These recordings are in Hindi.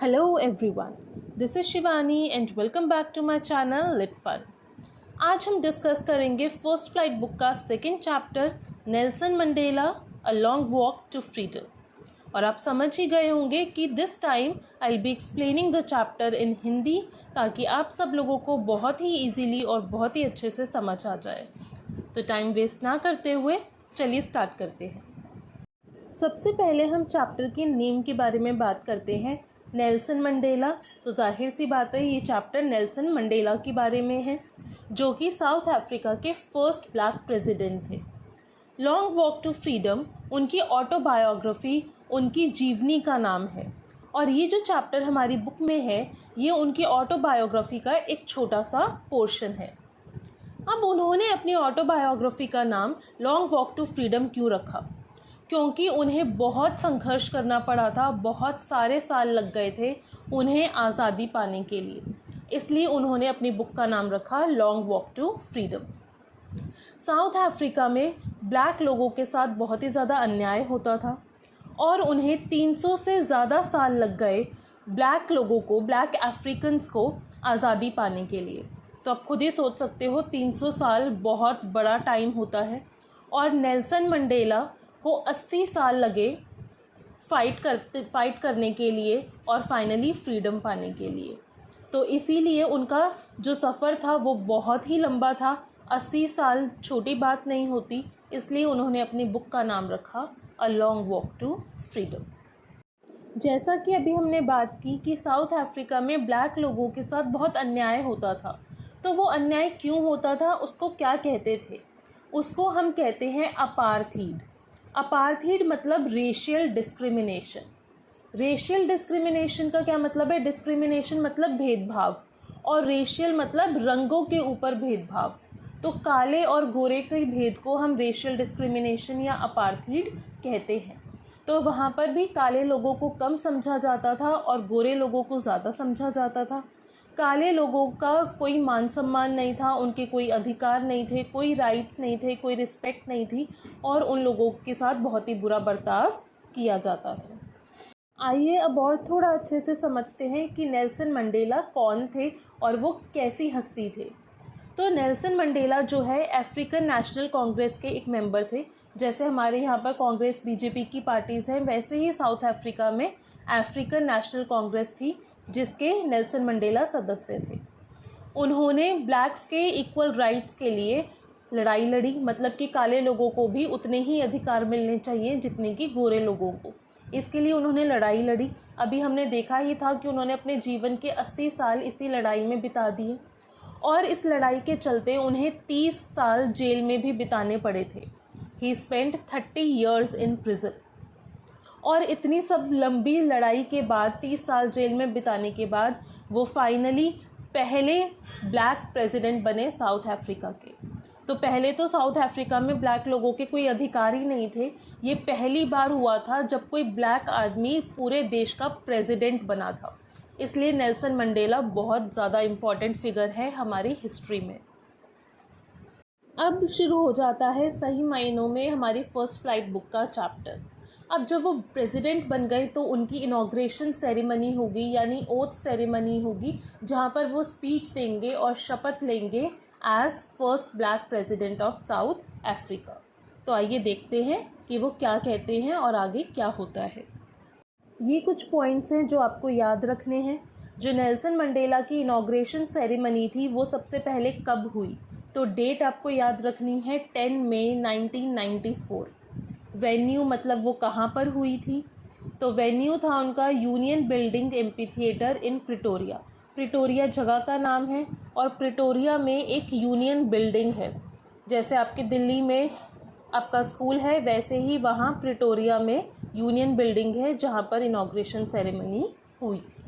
Hello everyone, this is Shivani and welcome back to my channel Lit Fun। आज हम डिस्कस करेंगे फर्स्ट फ्लाइट बुक का second chapter Nelson Mandela a long walk to freedom. और आप समझ ही गए होंगे कि this time I will be explaining the chapter in Hindi, ताकि आप सब लोगों को बहुत ही ईजीली और बहुत ही अच्छे से समझ आ जाए। तो टाइम वेस्ट ना करते हुए चलिए स्टार्ट करते हैं। सबसे पहले हम चैप्टर के नेम के बारे में बात करते हैं, नेल्सन मंडेला। तो जाहिर सी बात है, ये चैप्टर नेल्सन मंडेला के बारे में है, जो कि साउथ अफ्रीका के फर्स्ट ब्लैक प्रेसिडेंट थे। लॉन्ग वॉक टू फ्रीडम उनकी ऑटोबायोग्राफी, उनकी जीवनी का नाम है। और ये जो चैप्टर हमारी बुक में है, ये उनकी ऑटोबायोग्राफी का एक छोटा सा पोर्शन है। अब उन्होंने अपनी ऑटोबायोग्राफी का नाम लॉन्ग वॉक टू फ्रीडम क्यों रखा? क्योंकि उन्हें बहुत संघर्ष करना पड़ा था, बहुत सारे साल लग गए थे उन्हें आज़ादी पाने के लिए। इसलिए उन्होंने अपनी बुक का नाम रखा long walk to freedom. South Africa में ब्लैक लोगों के साथ बहुत ही ज़्यादा अन्याय होता था और उन्हें 300 से ज़्यादा साल लग गए ब्लैक लोगों को, ब्लैक अफ्रीकन्स को आज़ादी पाने के लिए। तो आप खुद ही सोच सकते हो, 300 साल बहुत बड़ा टाइम होता है। और नेल्सन मंडेला को 80 साल लगे फ़ाइट करने के लिए और फाइनली फ्रीडम पाने के लिए। तो इसीलिए उनका जो सफ़र था वो बहुत ही लंबा था। 80 साल छोटी बात नहीं होती, इसलिए उन्होंने अपनी बुक का नाम रखा a long walk to freedom. जैसा कि अभी हमने बात की कि साउथ अफ्रीका में ब्लैक लोगों के साथ बहुत अन्याय होता था, तो वो अन्याय क्यों होता था, उसको क्या कहते थे? उसको हम कहते हैं अपार्थीड। अपार्थीड मतलब रेशियल डिस्क्रिमिनेशन। रेशियल डिस्क्रिमिनेशन का क्या मतलब है? डिस्क्रिमिनेशन मतलब भेदभाव, और रेशियल मतलब रंगों के ऊपर भेदभाव। तो काले और गोरे के भेद को हम रेशियल डिस्क्रिमिनेशन या अपार्थीड कहते हैं। तो वहाँ पर भी काले लोगों को कम समझा जाता था और गोरे लोगों को ज़्यादा समझा जाता था। काले लोगों का कोई मान सम्मान नहीं था, उनके कोई अधिकार नहीं थे, कोई राइट्स नहीं थे, कोई रिस्पेक्ट नहीं थी, और उन लोगों के साथ बहुत ही बुरा बर्ताव किया जाता था। आइए अब और थोड़ा अच्छे से समझते हैं कि नेल्सन मंडेला कौन थे और वो कैसी हस्ती थे। तो नेल्सन मंडेला जो है अफ्रीकन नेशनल कांग्रेस के एक मेंबर थे। जैसे हमारे यहाँ पर कांग्रेस बीजेपी की पार्टीज़ हैं, वैसे ही साउथ अफ्रीका में अफ्रीकन नेशनल कांग्रेस थी, जिसके नेल्सन मंडेला सदस्य थे। उन्होंने ब्लैक्स के इक्वल राइट्स के लिए लड़ाई लड़ी, मतलब कि काले लोगों को भी उतने ही अधिकार मिलने चाहिए जितने कि गोरे लोगों को। इसके लिए उन्होंने लड़ाई लड़ी। अभी हमने देखा ही था कि उन्होंने अपने जीवन के 80 साल इसी लड़ाई में बिता दिए, और इस लड़ाई के चलते उन्हें 30 साल जेल में भी बिताने पड़े थे। ही स्पेंट 30 years इन प्रिजन। और इतनी सब लंबी लड़ाई के बाद, 30 साल जेल में बिताने के बाद, वो फाइनली पहले ब्लैक प्रेसिडेंट बने साउथ अफ्रीका के। तो पहले तो साउथ अफ्रीका में ब्लैक लोगों के कोई अधिकार ही नहीं थे। ये पहली बार हुआ था जब कोई ब्लैक आदमी पूरे देश का प्रेसिडेंट बना था। इसलिए नेल्सन मंडेला बहुत ज़्यादा इम्पॉर्टेंट फिगर है हमारी हिस्ट्री में। अब शुरू हो जाता है सही मायनों में हमारी फर्स्ट फ्लाइट बुक का चैप्टर। अब जब वो प्रेसिडेंट बन गए तो उनकी इनॉग्रेशन सेरेमनी होगी, यानी ओथ सेरेमनी होगी, जहाँ पर वो स्पीच देंगे और शपथ लेंगे as first black president of South Africa. तो आइए देखते हैं कि वो क्या कहते हैं और आगे क्या होता है। ये कुछ पॉइंट्स हैं जो आपको याद रखने हैं। जो नेल्सन मंडेला की इनॉग्रेशन सेरेमनी थी वो सबसे पहले कब हुई? तो डेट आपको याद रखनी है 10 मई 1994। वेन्यू मतलब वो कहाँ पर हुई थी? तो वेन्यू था उनका यूनियन बिल्डिंग एम्फीथिएटर इन प्रिटोरिया। प्रिटोरिया जगह का नाम है, और प्रिटोरिया में एक यूनियन बिल्डिंग है। जैसे आपके दिल्ली में आपका स्कूल है, वैसे ही वहाँ प्रिटोरिया में यूनियन बिल्डिंग है जहाँ पर इनॉग्रेशन सेरेमनी हुई थी।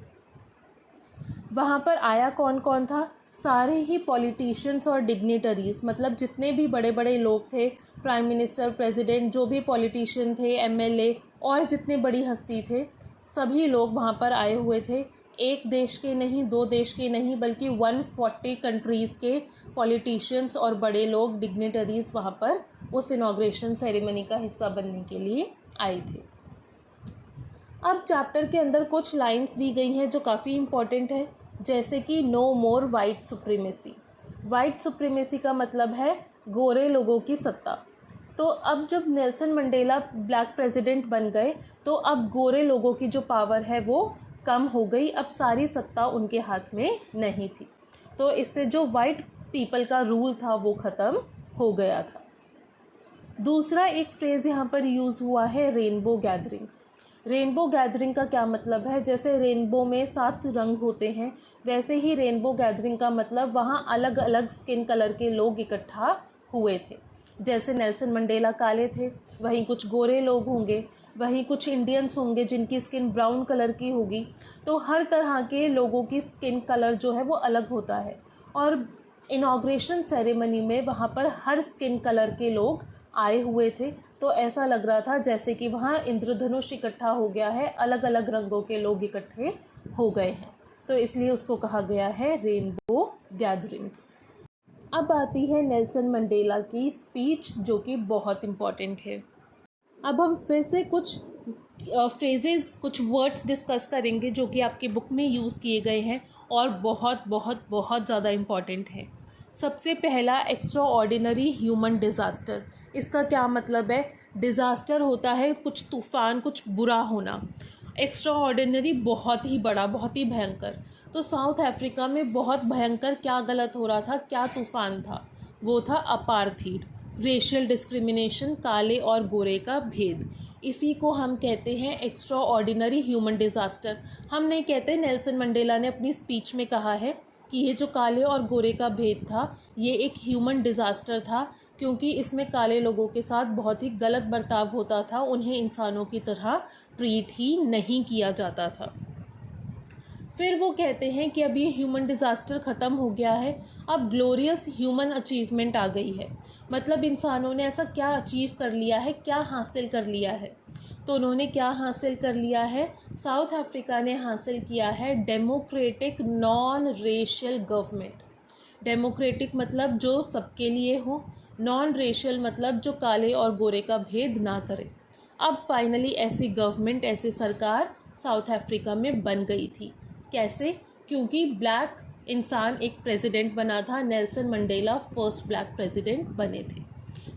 वहाँ पर आया कौन कौन था? सारे ही पॉलिटिशियंस और डिग्निटरीज़, मतलब जितने भी बड़े बड़े लोग थे, प्राइम मिनिस्टर, प्रेसिडेंट, जो भी पॉलिटिशियन थे, एमएलए और जितने बड़ी हस्ती थे, सभी लोग वहाँ पर आए हुए थे। एक देश के नहीं, दो देश के नहीं, बल्कि 140 कंट्रीज़ के पॉलिटिशियंस और बड़े लोग, डिग्निटरीज़ वहाँ पर उस इनॉग्रेशन सेरेमनी का हिस्सा बनने के लिए आए थे। अब चैप्टर के अंदर कुछ लाइंस दी गई हैं जो काफ़ी इम्पॉर्टेंट है, जैसे कि नो मोर वाइट सुप्रीमेसी। वाइट सुप्रीमेसी का मतलब है गोरे लोगों की सत्ता। तो अब जब नेल्सन मंडेला ब्लैक प्रेसिडेंट बन गए तो अब गोरे लोगों की जो पावर है वो कम हो गई, अब सारी सत्ता उनके हाथ में नहीं थी। तो इससे जो वाइट पीपल का रूल था वो ख़त्म हो गया था। दूसरा एक फ्रेज़ यहाँ पर यूज़ हुआ है रेनबो गैदरिंग। रेनबो गैदरिंग का क्या मतलब है, जैसे रेनबो में 7 रंग होते हैं, वैसे ही रेनबो गैदरिंग का मतलब वहाँ अलग अलग स्किन कलर के लोग इकट्ठा हुए थे। जैसे नेल्सन मंडेला काले थे, वहीं कुछ गोरे लोग होंगे, वहीं कुछ इंडियंस होंगे जिनकी स्किन ब्राउन कलर की होगी। तो हर तरह के लोगों की स्किन कलर जो है वो अलग होता है। और इनॉग्रेशन सेरेमनी में वहाँ पर हर स्किन कलर के लोग आए हुए थे, तो ऐसा लग रहा था जैसे कि वहाँ इंद्रधनुष इकट्ठा हो गया है, अलग अलग रंगों के लोग इकट्ठे हो गए हैं, तो इसलिए उसको कहा गया है रेनबो गैदरिंग। अब आती है नेल्सन मंडेला की स्पीच, जो कि बहुत इम्पॉर्टेंट है। अब हम फिर से कुछ फ्रेजेस, कुछ वर्ड्स डिस्कस करेंगे जो कि आपकी बुक में यूज़ किए गए हैं और बहुत बहुत बहुत ज़्यादा इम्पॉर्टेंट है। सबसे पहला, एक्स्ट्रा ऑर्डिनरी ह्यूमन डिज़ास्टर। इसका क्या मतलब है? डिज़ास्टर होता है कुछ तूफ़ान, कुछ बुरा होना। एक्स्ट्रा ऑर्डिनरी बहुत ही बड़ा, बहुत ही भयंकर। तो साउथ अफ्रीका में बहुत भयंकर क्या गलत हो रहा था, क्या तूफ़ान था? वो था अपार्थीड, रेशियल डिस्क्रिमिनेशन, काले और गोरे का भेद। इसी को हम कहते हैं एक्स्ट्रा ऑर्डिनरी ह्यूमन डिज़ास्टर। हम नहीं कहते, नेल्सन मंडेला ने अपनी स्पीच में कहा है कि ये जो काले और गोरे का भेद था ये एक ह्यूमन डिज़ास्टर था, क्योंकि इसमें काले लोगों के साथ बहुत ही गलत बर्ताव होता था, उन्हें इंसानों की तरह ट्रीट ही नहीं किया जाता था। फिर वो कहते हैं कि अब ये ह्यूमन डिज़ास्टर ख़त्म हो गया है, अब ग्लोरियस ह्यूमन अचीवमेंट आ गई है। मतलब इंसानों ने ऐसा क्या अचीव कर लिया है, क्या हासिल कर लिया है? तो उन्होंने क्या हासिल कर लिया है? साउथ अफ्रीका ने हासिल किया है democratic non racial government. Democratic मतलब जो सबके लिए हो, नॉन रेशियल मतलब जो काले और गोरे का भेद ना करे। अब फाइनली ऐसी गवर्नमेंट, ऐसी सरकार साउथ अफ्रीका में बन गई थी। कैसे? क्योंकि ब्लैक इंसान एक प्रेसिडेंट बना था, Nelson Mandela first black president बने थे।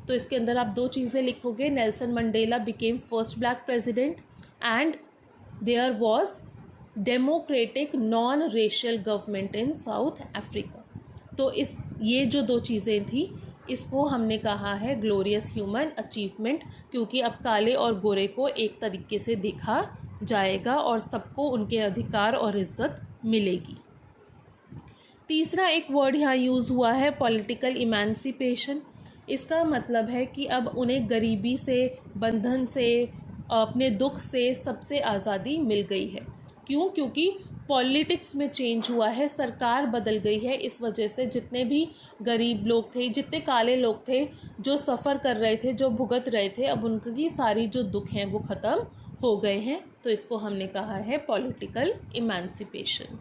तो इसके अंदर आप 2 चीज़ें लिखोगे, Nelson Mandela became first black president and there was democratic non racial government in South Africa. तो ये जो 2 चीज़ें थी, इसको हमने कहा है ग्लोरियस ह्यूमन अचीवमेंट, क्योंकि अब काले और गोरे को एक तरीके से देखा जाएगा और सबको उनके अधिकार और इज्जत मिलेगी। तीसरा एक वर्ड यहाँ यूज़ हुआ है पॉलिटिकल इमेंसिपेशन। इसका मतलब है कि अब उन्हें गरीबी से, बंधन से, अपने दुख से, सबसे आज़ादी मिल गई है। क्यों? क्योंकि पॉलिटिक्स में चेंज हुआ है, सरकार बदल गई है। इस वजह से जितने भी गरीब लोग थे, जितने काले लोग थे जो सफ़र कर रहे थे, जो भुगत रहे थे, अब उनकी सारी जो दुख हैं वो ख़त्म हो गए हैं। तो इसको हमने कहा है political emancipation.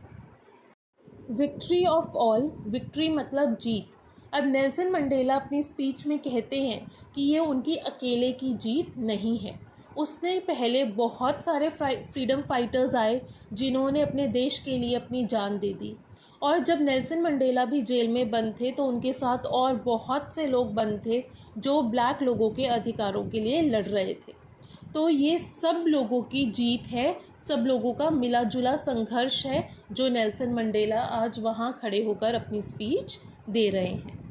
Victory of all, victory मतलब जीत। अब नेल्सन मंडेला अपनी स्पीच में कहते हैं कि ये उनकी अकेले की जीत नहीं है। उससे पहले बहुत सारे फ्रीडम फाइटर्स आए जिन्होंने अपने देश के लिए अपनी जान दे दी, और जब नेल्सन मंडेला भी जेल में बंद थे तो उनके साथ और बहुत से लोग बंद थे जो ब्लैक लोगों के अधिकारों के लिए लड़ रहे थे। तो ये सब लोगों की जीत है, सब लोगों का मिला जुला संघर्ष है, जो नेल्सन मंडेला आज वहाँ खड़े होकर अपनी स्पीच दे रहे हैं।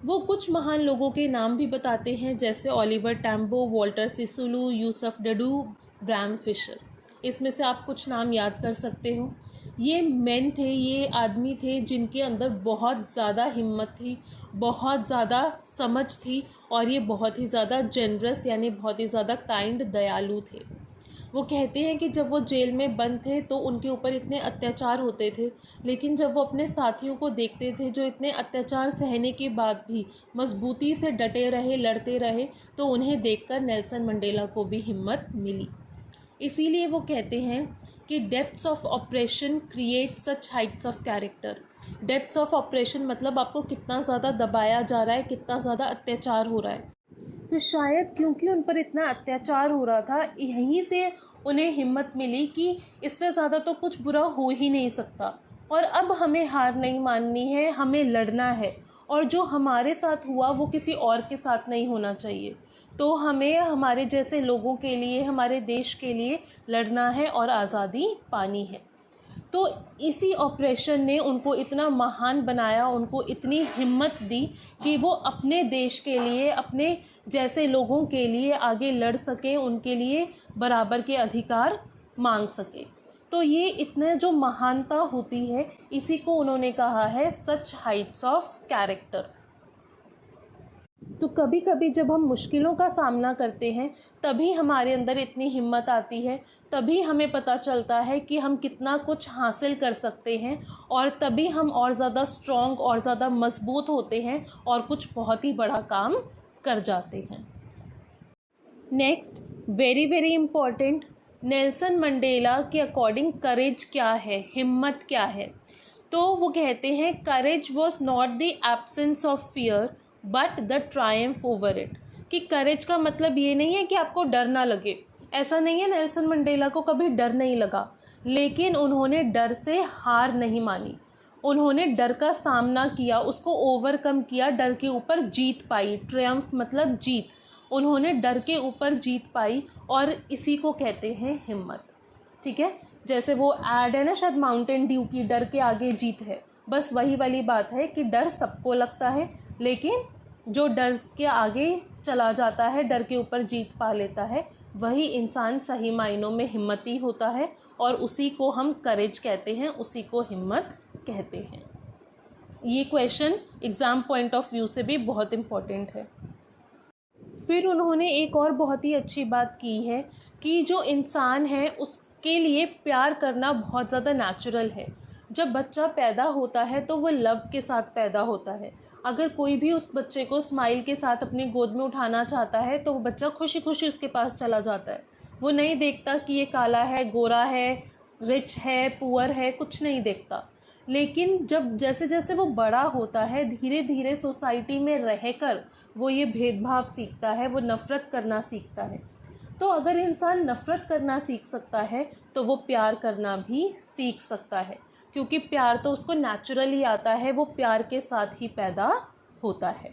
वो कुछ महान लोगों के नाम भी बताते हैं, जैसे Oliver Tambo, Walter सिसुलू, Yusuf डडू, Bram Fischer. इसमें से आप कुछ नाम याद कर सकते हो। ये मेन थे, ये आदमी थे जिनके अंदर बहुत ज़्यादा हिम्मत थी, बहुत ज़्यादा समझ थी, और ये बहुत ही ज़्यादा जेनरस यानी बहुत ही ज़्यादा काइंड, दयालु थे। वो कहते हैं कि जब वो जेल में बंद थे तो उनके ऊपर इतने अत्याचार होते थे, लेकिन जब वो अपने साथियों को देखते थे जो इतने अत्याचार सहने के बाद भी मजबूती से डटे रहे, लड़ते रहे, तो उन्हें देखकर नेल्सन मंडेला को भी हिम्मत मिली। इसीलिए वो कहते हैं कि depths of operation create such Heights of character. Depths of operation मतलब आपको कितना ज़्यादा दबाया जा रहा है, कितना ज़्यादा अत्याचार हो रहा है। तो शायद क्योंकि उन पर इतना अत्याचार हो रहा था, यहीं से उन्हें हिम्मत मिली कि इससे ज़्यादा तो कुछ बुरा हो ही नहीं सकता और अब हमें हार नहीं माननी है, हमें लड़ना है और जो हमारे साथ हुआ वो किसी और के साथ नहीं होना चाहिए। तो हमें हमारे जैसे लोगों के लिए, हमारे देश के लिए लड़ना है और आज़ादी पानी है। तो इसी ऑपरेशन ने उनको इतना महान बनाया, उनको इतनी हिम्मत दी कि वो अपने देश के लिए, अपने जैसे लोगों के लिए आगे लड़ सकें, उनके लिए बराबर के अधिकार मांग सकें। तो ये इतने जो महानता होती है, इसी को उन्होंने कहा है सच हाइट्स ऑफ कैरेक्टर। तो कभी कभी जब हम मुश्किलों का सामना करते हैं तभी हमारे अंदर इतनी हिम्मत आती है, तभी हमें पता चलता है कि हम कितना कुछ हासिल कर सकते हैं और तभी हम और ज़्यादा स्ट्रॉन्ग और ज़्यादा मजबूत होते हैं और कुछ बहुत ही बड़ा काम कर जाते हैं। Next, very very important, Nelson Mandela के अकॉर्डिंग करेज क्या है, हिम्मत क्या है। तो वो कहते हैं courage was not the absence of fear but the triumph over it. कि करेज का मतलब ये नहीं है कि आपको डर ना लगे, ऐसा नहीं है। नेल्सन मंडेला को कभी डर नहीं लगा, लेकिन उन्होंने डर से हार नहीं मानी, उन्होंने डर का सामना किया, उसको ओवरकम किया, डर के ऊपर जीत पाई। ट्रायम्फ मतलब जीत, उन्होंने डर के ऊपर जीत पाई और इसी को कहते हैं हिम्मत। ठीक है, जैसे वो ऐड है ना शायद माउंटेन ड्यू की, डर के आगे जीत है, बस वही वाली बात है कि डर सबको लगता है, लेकिन जो डर के आगे चला जाता है, डर के ऊपर जीत पा लेता है, वही इंसान सही मायनों में हिम्मती होता है और उसी को हम करेज कहते हैं, उसी को हिम्मत कहते हैं। ये question exam point of view से भी बहुत इम्पॉर्टेंट है। फिर उन्होंने एक और बहुत ही अच्छी बात की है कि जो इंसान है उसके लिए प्यार करना बहुत ज़्यादा नेचुरल है। जब बच्चा पैदा होता है तो वो लव के साथ पैदा होता है। अगर कोई भी उस बच्चे को स्माइल के साथ अपनी गोद में उठाना चाहता है तो वो बच्चा खुशी खुशी उसके पास चला जाता है। वो नहीं देखता कि ये काला है, गोरा है, रिच है, पुअर है, कुछ नहीं देखता। लेकिन जब जैसे जैसे वो बड़ा होता है, धीरे धीरे सोसाइटी में रहकर वो ये भेदभाव सीखता है, वो नफ़रत करना सीखता है। तो अगर इंसान नफ़रत करना सीख सकता है तो वो प्यार करना भी सीख सकता है, क्योंकि प्यार तो उसको नेचुरली आता है, वो प्यार के साथ ही पैदा होता है।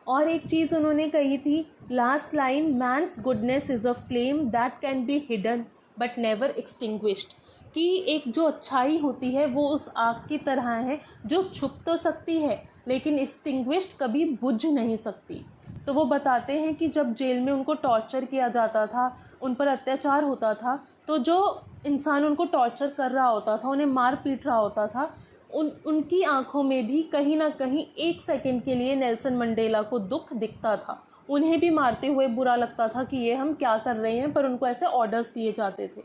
और एक चीज़ उन्होंने कही थी, last line, man's goodness is a flame that can be hidden but never extinguished. कि एक जो अच्छाई होती है वो उस आग की तरह है जो छुप तो सकती है लेकिन एक्सटिंग्विश्ड कभी बुझ नहीं सकती। तो वो बताते हैं कि जब जेल में उनको टॉर्चर किया जाता था, उन पर अत्याचार होता था, तो जो इंसान उनको टॉर्चर कर रहा होता था, उन्हें मार पीट रहा होता था, उनकी आंखों में भी कहीं ना कहीं एक सेकंड के लिए नेल्सन मंडेला को दुख दिखता था। उन्हें भी मारते हुए बुरा लगता था कि ये हम क्या कर रहे हैं, पर उनको ऐसे ऑर्डर्स दिए जाते थे।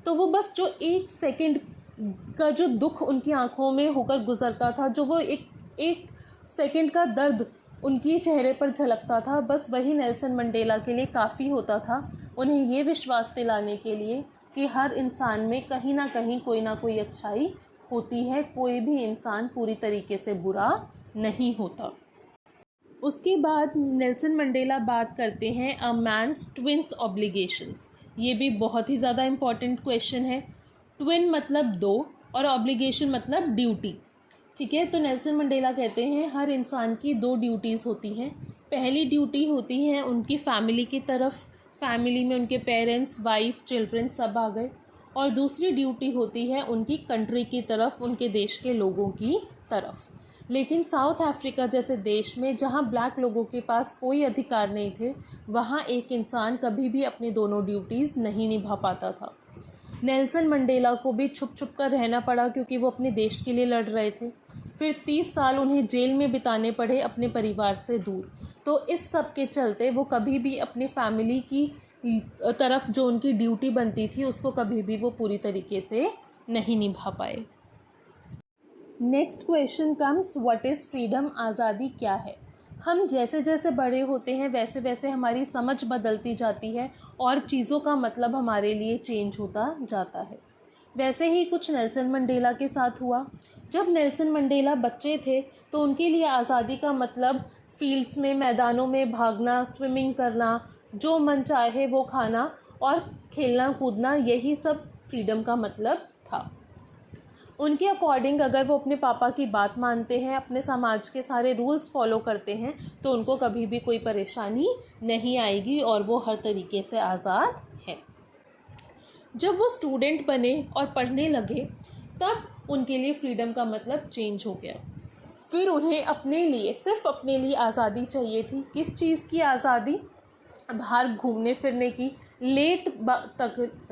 तो वो बस जो एक सेकंड का जो दुख उनकी आंखों में होकर गुजरता था, जो वो एक सेकंड का दर्द उनके चेहरे पर झलकता था, बस वही नेल्सन मंडेला के लिए काफ़ी होता था, उन्हें ये विश्वास दिलाने के लिए कि हर इंसान में कहीं ना कहीं कोई ना कोई अच्छाई होती है, कोई भी इंसान पूरी तरीके से बुरा नहीं होता। उसके बाद नेल्सन मंडेला बात करते हैं अ मैन्स ट्विन्स ऑब्लिगेशंस। ये भी बहुत ही ज़्यादा इम्पॉर्टेंट क्वेश्चन है। ट्विन मतलब दो और ऑब्लिगेशन मतलब ड्यूटी। ठीक है, तो नेल्सन मंडेला कहते हैं हर इंसान की दो ड्यूटीज़ होती हैं। पहली ड्यूटी होती है उनकी फैमिली की तरफ, फैमिली में उनके पेरेंट्स, वाइफ, चिल्ड्रन सब आ गए, और दूसरी ड्यूटी होती है उनकी कंट्री की तरफ, उनके देश के लोगों की तरफ। लेकिन साउथ अफ्रीका जैसे देश में जहाँ ब्लैक लोगों के पास कोई अधिकार नहीं थे, वहाँ एक इंसान कभी भी अपनी दोनों ड्यूटीज़ नहीं निभा पाता था। नेल्सन मंडेला को भी छुप छुप कर रहना पड़ा क्योंकि वो अपने देश के लिए लड़ रहे थे। फिर 30 साल उन्हें जेल में बिताने पड़े अपने परिवार से दूर। तो इस सब के चलते वो कभी भी अपनी फैमिली की तरफ जो उनकी ड्यूटी बनती थी उसको कभी भी वो पूरी तरीके से नहीं निभा पाए। Next question comes, what is freedom, आज़ादी क्या है। हम जैसे जैसे बड़े होते हैं वैसे वैसे हमारी समझ बदलती जाती है और चीज़ों का मतलब हमारे लिए चेंज होता जाता है। वैसे ही कुछ नेल्सन मंडेला के साथ हुआ। जब नेल्सन मंडेला बच्चे थे तो उनके लिए आज़ादी का मतलब फील्ड्स में, मैदानों में भागना, स्विमिंग करना, जो मन चाहे वो खाना और खेलना कूदना, यही सब फ्रीडम का मतलब था। उनके अकॉर्डिंग अगर वो अपने पापा की बात मानते हैं, अपने समाज के सारे रूल्स फॉलो करते हैं, तो उनको कभी भी कोई परेशानी नहीं आएगी और वो हर तरीके से आज़ाद है। जब वो स्टूडेंट बने और पढ़ने लगे, तब उनके लिए फ्रीडम का मतलब चेंज हो गया। फिर उन्हें अपने लिए, सिर्फ अपने लिए आज़ादी चाहिए थी। किस चीज़ की आज़ादी? बाहर घूमने फिरने की,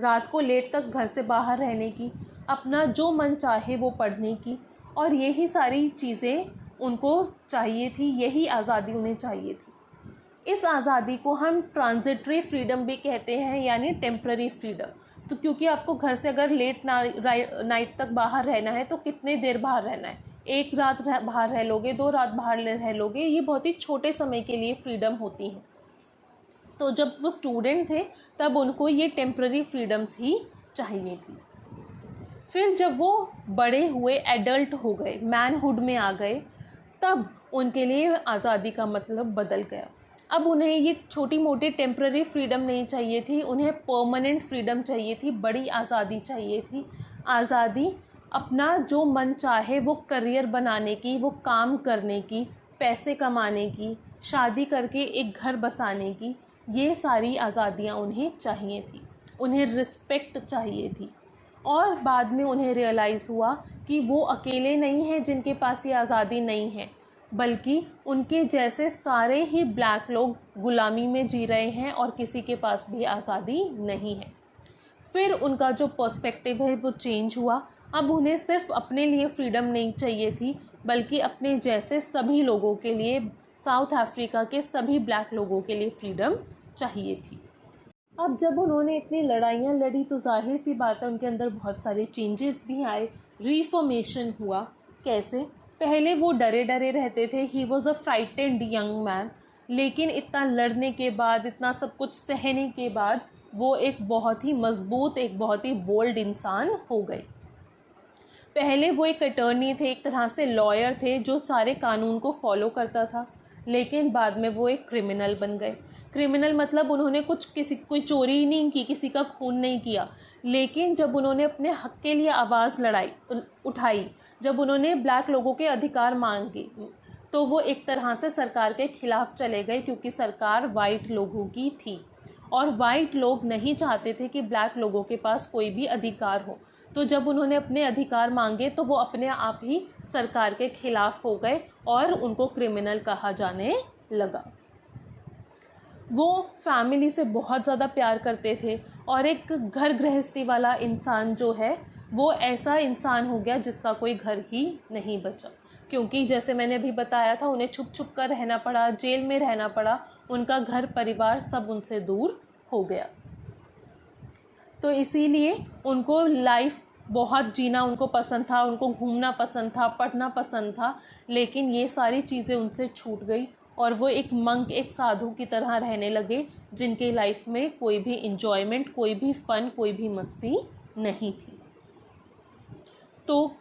रात को लेट तक घर से बाहर रहने की, अपना जो मन चाहे वो पढ़ने की, और यही सारी चीज़ें उनको चाहिए थी, यही आज़ादी उन्हें चाहिए थी। इस आज़ादी को हम ट्रांजिटरी फ्रीडम भी कहते हैं, यानी टेम्प्ररी फ्रीडम। तो क्योंकि आपको घर से अगर लेट नाइट तक बाहर रहना है, तो कितने देर बाहर रहना है? एक रात बाहर रह लोगे, 2 रात बाहर रह लोगे, ये बहुत ही छोटे समय के लिए फ्रीडम होती है। तो जब वो स्टूडेंट थे, तब उनको ये टेम्प्ररी फ्रीडम्स ही चाहिए थी। फिर जब वो बड़े हुए, एडल्ट हो गए, मैनहुड में आ गए, तब उनके लिए आज़ादी का मतलब बदल गया। अब उन्हें ये छोटी मोटी टेम्प्ररी फ्रीडम नहीं चाहिए थी, उन्हें परमानेंट फ्रीडम चाहिए थी, बड़ी आज़ादी चाहिए थी। आज़ादी अपना जो मन चाहे वो करियर बनाने की, वो काम करने की, पैसे कमाने की, शादी करके एक घर बसाने की, ये सारी आज़ादियाँ उन्हें चाहिए थी। उन्हें रिस्पेक्ट चाहिए थी। और बाद में उन्हें रियलाइज़ हुआ कि वो अकेले नहीं हैं जिनके पास ये आज़ादी नहीं है, बल्कि उनके जैसे सारे ही ब्लैक लोग गुलामी में जी रहे हैं और किसी के पास भी आज़ादी नहीं है। फिर उनका जो पर्सपेक्टिव है वो चेंज हुआ। अब उन्हें सिर्फ अपने लिए फ्रीडम नहीं चाहिए थी, बल्कि अपने जैसे सभी लोगों के लिए, साउथ अफ्रीका के सभी ब्लैक लोगों के लिए फ्रीडम चाहिए थी। अब जब उन्होंने इतनी लड़ाइयाँ लड़ी, तो जाहिर सी बात है उनके अंदर बहुत सारे चेंजेस भी आए, रिफॉर्मेशन हुआ। कैसे? पहले वो डरे डरे रहते थे, he was a frightened young man, लेकिन इतना लड़ने के बाद, इतना सब कुछ सहने के बाद, वो एक बहुत ही मजबूत, एक बहुत ही बोल्ड इंसान हो गए। पहले वो एक अटर्नी थे, एक तरह से लॉयर थे जो सारे कानून को फॉलो करता था, लेकिन बाद में वो एक क्रिमिनल बन गए। क्रिमिनल मतलब उन्होंने कोई चोरी नहीं की, किसी का खून नहीं किया, लेकिन जब उन्होंने अपने हक के लिए आवाज़ उठाई, जब उन्होंने ब्लैक लोगों के अधिकार मांगे, तो वो एक तरह से सरकार के खिलाफ चले गए, क्योंकि सरकार वाइट लोगों की थी और वाइट लोग नहीं चाहते थे कि ब्लैक लोगों के पास कोई भी अधिकार हो। तो जब उन्होंने अपने अधिकार मांगे, तो वो अपने आप ही सरकार के खिलाफ हो गए और उनको क्रिमिनल कहा जाने लगा। वो फैमिली से बहुत ज़्यादा प्यार करते थे और एक घर गृहस्थी वाला इंसान जो है, वो ऐसा इंसान हो गया जिसका कोई घर ही नहीं बचा, क्योंकि जैसे मैंने अभी बताया था, उन्हें छुप छुप कर रहना पड़ा, जेल में रहना पड़ा, उनका घर परिवार सब उनसे दूर हो गया। तो इसीलिए उनको लाइफ बहुत जीना उनको पसंद था, उनको घूमना पसंद था, पढ़ना पसंद था, लेकिन ये सारी चीज़ें उनसे छूट गई और वो एक मंक, एक साधु की तरह रहने लगे, जिनके लाइफ में कोई भी इंजॉयमेंट, कोई भी फ़न, कोई भी मस्ती नहीं थी। तो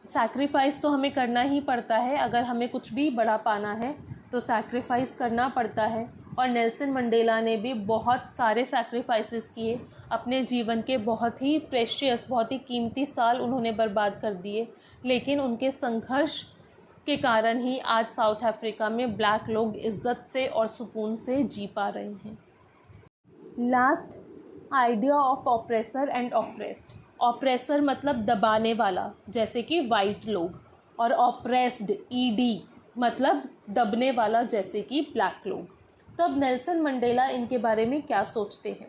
सैक्रिफाइस तो हमें करना ही पड़ता है, अगर हमें कुछ भी बड़ा पाना है तो सैक्रिफाइस करना पड़ता है। और नेल्सन मंडेला ने भी बहुत सारे सैक्रिफाइसेस किए, अपने जीवन के बहुत ही प्रेशियस, बहुत ही कीमती साल उन्होंने बर्बाद कर दिए, लेकिन उनके संघर्ष के कारण ही आज साउथ अफ्रीका में ब्लैक लोग इज़्ज़त से और सुकून से जी पा रहे हैं। Last, idea of oppressor and oppressed. Oppressor मतलब दबाने वाला, जैसे कि वाइट लोग, और ऑप्रेस्ड, ईडी, मतलब दबने वाला, जैसे कि ब्लैक लोग। तब नेल्सन मंडेला इनके बारे में क्या सोचते हैं?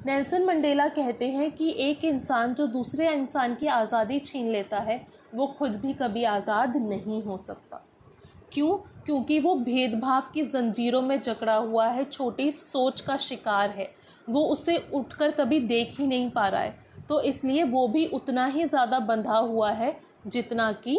नेल्सन मंडेला कहते हैं कि एक इंसान जो दूसरे इंसान की आज़ादी छीन लेता है, वो खुद भी कभी आज़ाद नहीं हो सकता। क्यों? क्योंकि वो भेदभाव की जंजीरों में जकड़ा हुआ है, छोटी सोच का शिकार है, वो उसे उठकर कभी देख ही नहीं पा रहा है, तो इसलिए वो भी उतना ही ज़्यादा बंधा हुआ है जितना कि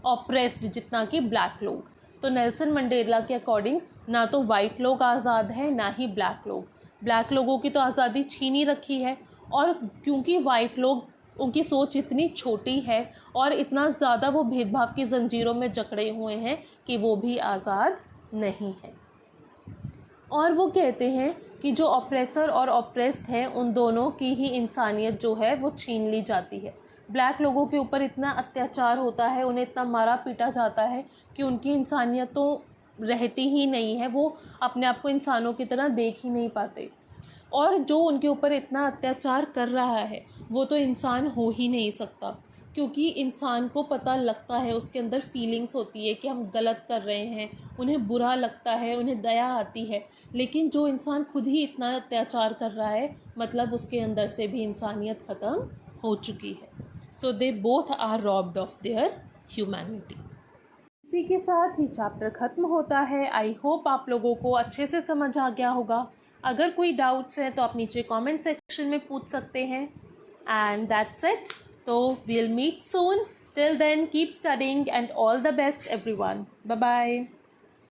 ऑप्रेस्ड, जितना कि ब्लैक लोग। तो नेल्सन मंडेला के अकॉर्डिंग ना तो वाइट लोग आज़ाद हैं, ना ही ब्लैक लोग। ब्लैक लोगों की तो आज़ादी छीन ही रखी है, और क्योंकि वाइट लोग, उनकी सोच इतनी छोटी है और इतना ज़्यादा वो भेदभाव की जंजीरों में जकड़े हुए हैं कि वो भी आज़ाद नहीं है। और वो कहते हैं कि जो ऑप्रेसर और ऑप्रेस्ड है उन दोनों की ही इंसानियत जो है वो छीन ली जाती है। ब्लैक लोगों के ऊपर इतना अत्याचार होता है, उन्हें इतना मारा पीटा जाता है कि उनकी इंसानियत तो रहती ही नहीं है, वो अपने आप को इंसानों की तरह देख ही नहीं पाते। और जो उनके ऊपर इतना अत्याचार कर रहा है वो तो इंसान हो ही नहीं सकता, क्योंकि इंसान को पता लगता है, उसके अंदर फीलिंग्स होती है कि हम गलत कर रहे हैं, उन्हें बुरा लगता है, उन्हें दया आती है। लेकिन जो इंसान खुद ही इतना अत्याचार कर रहा है मतलब उसके अंदर से भी इंसानियत ख़त्म हो चुकी है। So they both are robbed of their humanity. इसी के साथ ही चैप्टर ख़त्म होता है। आई होप आप लोगों को अच्छे से समझ आ गया होगा। अगर कोई डाउट्स हैं तो आप नीचे कमेंट सेक्शन में पूछ सकते हैं। And that's it. तो we'll meet soon. Till then keep studying and all the best everyone. Bye bye.